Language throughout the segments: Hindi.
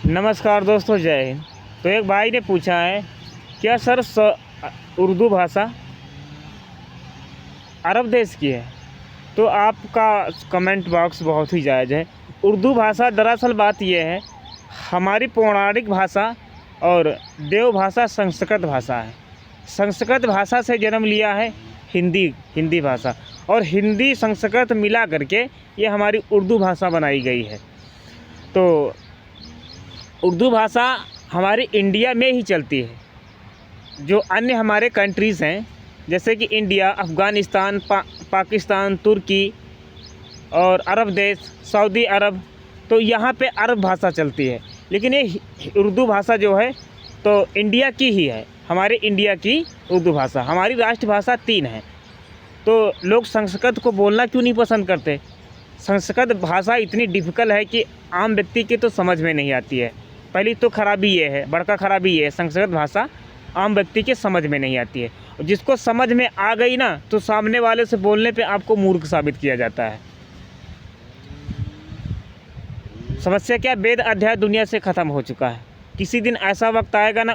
नमस्कार दोस्तों, जय हिंद। तो एक भाई ने पूछा है, क्या सर उर्दू भाषा अरब देश की है? तो आपका कमेंट बॉक्स बहुत ही जायज़ है। उर्दू भाषा दरअसल बात यह है, हमारी पौराणिक भाषा और देव भाषा संस्कृत भाषा है। संस्कृत भाषा से जन्म लिया है हिंदी भाषा, और हिंदी संस्कृत मिला करके ये हमारी उर्दू भाषा बनाई गई है। तो उर्दू भाषा हमारे इंडिया में ही चलती है। जो अन्य हमारे कंट्रीज़ हैं, जैसे कि इंडिया, अफ़गानिस्तान, पाकिस्तान, तुर्की और अरब देश, सऊदी अरब, तो यहाँ पे अरब भाषा चलती है। लेकिन ये उर्दू भाषा जो है तो इंडिया की ही है, हमारे इंडिया की उर्दू भाषा। हमारी राष्ट्रभाषा 3 है। तो लोग संस्कृत को बोलना क्यों नहीं पसंद करते? संस्कृत भाषा इतनी डिफ़िकल्ट है कि आम व्यक्ति के तो समझ में नहीं आती है। पहली तो खराबी ये है, बड़का खराबी ये है, संस्कृत भाषा आम व्यक्ति के समझ में नहीं आती है। जिसको समझ में आ गई ना, तो सामने वाले से बोलने पे आपको मूर्ख साबित किया जाता है। समस्या क्या, वेद अध्याय दुनिया से ख़त्म हो चुका है। किसी दिन ऐसा वक्त आएगा ना,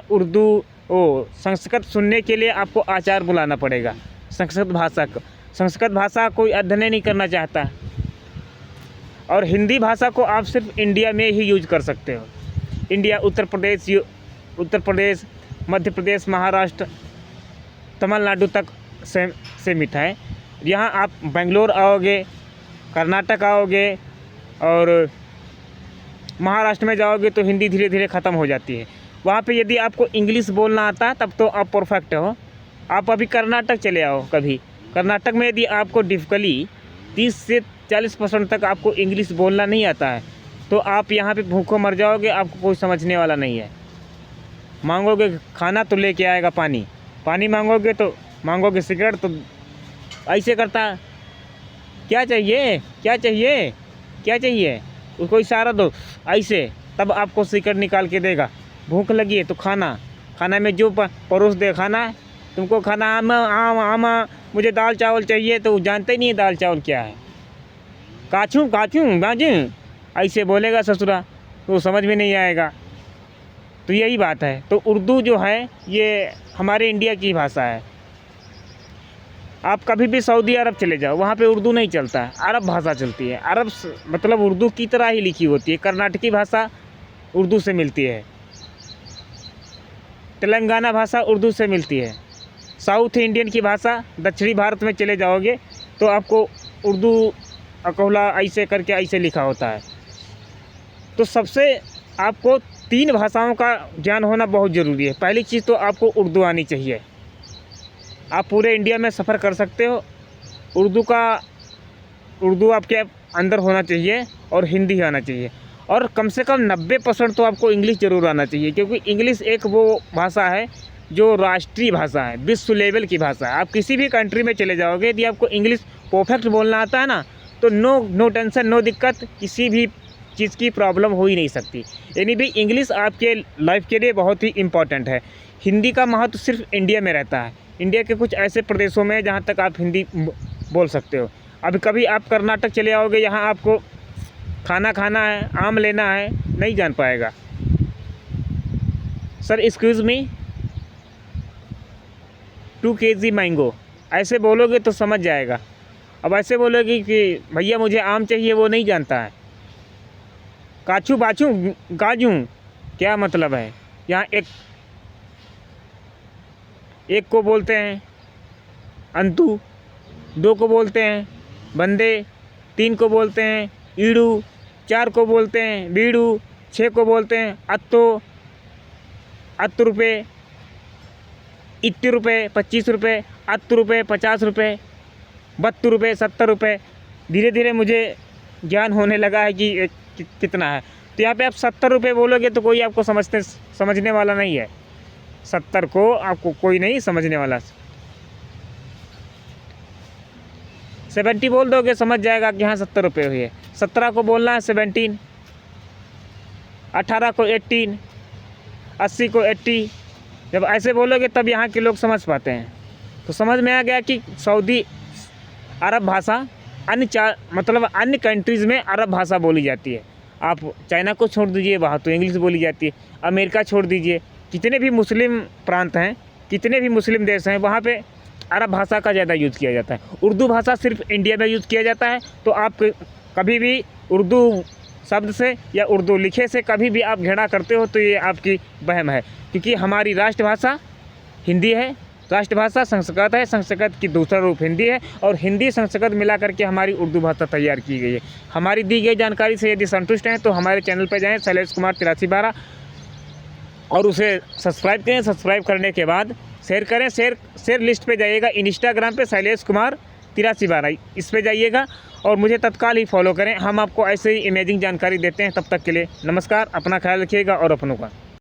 संस्कृत सुनने के लिए आपको आचार्य बुलाना पड़ेगा। संस्कृत भाषा कोई अध्ययन नहीं करना चाहता। और हिंदी भाषा को आप सिर्फ इंडिया में ही यूज कर सकते हो। इंडिया, उत्तर प्रदेश, मध्य प्रदेश, महाराष्ट्र, तमिलनाडु तक सीमित है। यहाँ आप बेंगलोर आओगे, कर्नाटक आओगे और महाराष्ट्र में जाओगे तो हिंदी धीरे धीरे ख़त्म हो जाती है। वहाँ पे यदि आपको इंग्लिश बोलना आता है तब तो आप परफेक्ट हो। आप अभी कर्नाटक चले आओ कभी, कर्नाटक में यदि आपको डिफ़िकल्टी 30 से 40% तक आपको इंग्लिश बोलना नहीं आता है तो आप यहाँ पे भूखों मर जाओगे। आपको कोई समझने वाला नहीं है। मांगोगे खाना तो लेके आएगा पानी मांगोगे तो मांगोगे सिगरेट तो ऐसे करता, क्या चाहिए उसको इशारा दो ऐसे, तब आपको सिगरेट निकाल के देगा। भूख लगी है तो खाना में जो परोस दे खाना, तुमको खाना आमा मुझे दाल चावल चाहिए, तो जानते ही नहीं है दाल चावल क्या है। काचू बाजू ऐसे बोलेगा ससुरा, तो समझ में नहीं आएगा। तो यही बात है। तो उर्दू जो है ये हमारे इंडिया की भाषा है। आप कभी भी सऊदी अरब चले जाओ, वहाँ पे उर्दू नहीं चलता है, अरब भाषा चलती है। अरब मतलब उर्दू की तरह ही लिखी होती है। कर्नाटकी भाषा उर्दू से मिलती है, तेलंगाना भाषा उर्दू से मिलती है। साउथ इंडियन की भाषा, दक्षिणी भारत में चले जाओगे तो आपको उर्दू अकोला ऐसे करके ऐसे लिखा होता है। तो सबसे आपको 3 भाषाओं का ज्ञान होना बहुत ज़रूरी है। पहली चीज़ तो आपको उर्दू आनी चाहिए। आप पूरे इंडिया में सफ़र कर सकते हो। उर्दू आपके अंदर होना चाहिए और हिंदी आना चाहिए, और कम से कम 90% तो आपको इंग्लिश ज़रूर आना चाहिए, क्योंकि इंग्लिश एक वो भाषा है जो राष्ट्रीय भाषा है, विश्व लेवल की भाषा है। आप किसी भी कंट्री में चले जाओगे, यदि आपको इंग्लिश परफेक्ट बोलना आता है ना, तो नो टेंशन, नो दिक्कत, किसी भी चीज़ की प्रॉब्लम हो ही नहीं सकती। यानी भी इंग्लिश आपके लाइफ के लिए बहुत ही इम्पॉर्टेंट है। हिंदी का महत्व सिर्फ इंडिया में रहता है। इंडिया के कुछ ऐसे प्रदेशों में जहाँ तक आप हिंदी बोल सकते हो। अभी कभी आप कर्नाटक चले आओगे, यहाँ आपको खाना है, आम लेना है, नहीं जान पाएगा। Sir excuse me, 2 kg mango, ऐसे बोलोगे तो समझ जाएगा। अब ऐसे बोलोगे कि भैया मुझे आम चाहिए, वो नहीं जानता है। काचू बाचू गाजू क्या मतलब है? यहाँ एक को बोलते हैं अंतु, 2 को बोलते हैं बंदे, 3 को बोलते हैं ईड़ू, 4 को बोलते हैं बीड़ू, 6 को बोलते हैं अत्तु रुपये, 80 रुपये, 25 रुपये, 80 रुपये, 50 रुपये, 72 रुपये, 70 रुपये। धीरे धीरे मुझे ज्ञान होने लगा है कि कितना है। तो यहाँ पे आप 70 रुपये बोलोगे तो कोई आपको समझने वाला नहीं है। 70 को आपको कोई नहीं समझने वाला। 70 बोल दोगे, समझ जाएगा कि हाँ 70 रुपये हुए। 17 को बोलना है 17, 18 को 18, 80 को 80। जब ऐसे बोलोगे तब यहाँ के लोग समझ पाते हैं। तो समझ में आ गया कि सऊदी अरब भाषा अन्य कंट्रीज़ में अरब भाषा बोली जाती है। आप चाइना को छोड़ दीजिए, वहाँ तो इंग्लिश बोली जाती है। अमेरिका छोड़ दीजिए, कितने भी मुस्लिम प्रांत हैं, कितने भी मुस्लिम देश हैं, वहाँ पे अरब भाषा का ज़्यादा यूज़ किया जाता है। उर्दू भाषा सिर्फ इंडिया में यूज़ किया जाता है। तो आप कभी भी उर्दू शब्द से या उर्दू लिखे से कभी भी आप घृणा करते हो तो ये आपकी वहम है, क्योंकि हमारी राष्ट्रभाषा हिंदी है, राष्ट्रभाषा संस्कृत है, संस्कृत की दूसरा रूप हिंदी है, और हिंदी संस्कृत मिला करके हमारी उर्दू भाषा तैयार की गई है। हमारी दी गई जानकारी से यदि संतुष्ट हैं तो हमारे चैनल पर जाएं, शैलेश कुमार 8312, और उसे सब्सक्राइब करें। सब्सक्राइब करने के बाद शेयर करें। शेयर लिस्ट पे जाइएगा, इंस्टाग्राम पे शैलेश कुमार 8312 इस पे जाइएगा और मुझे तत्काल ही फॉलो करें। हम आपको ऐसे ही अमेजिंग जानकारी देते हैं। तब तक के लिए नमस्कार, अपना ख्याल रखिएगा और अपनों का।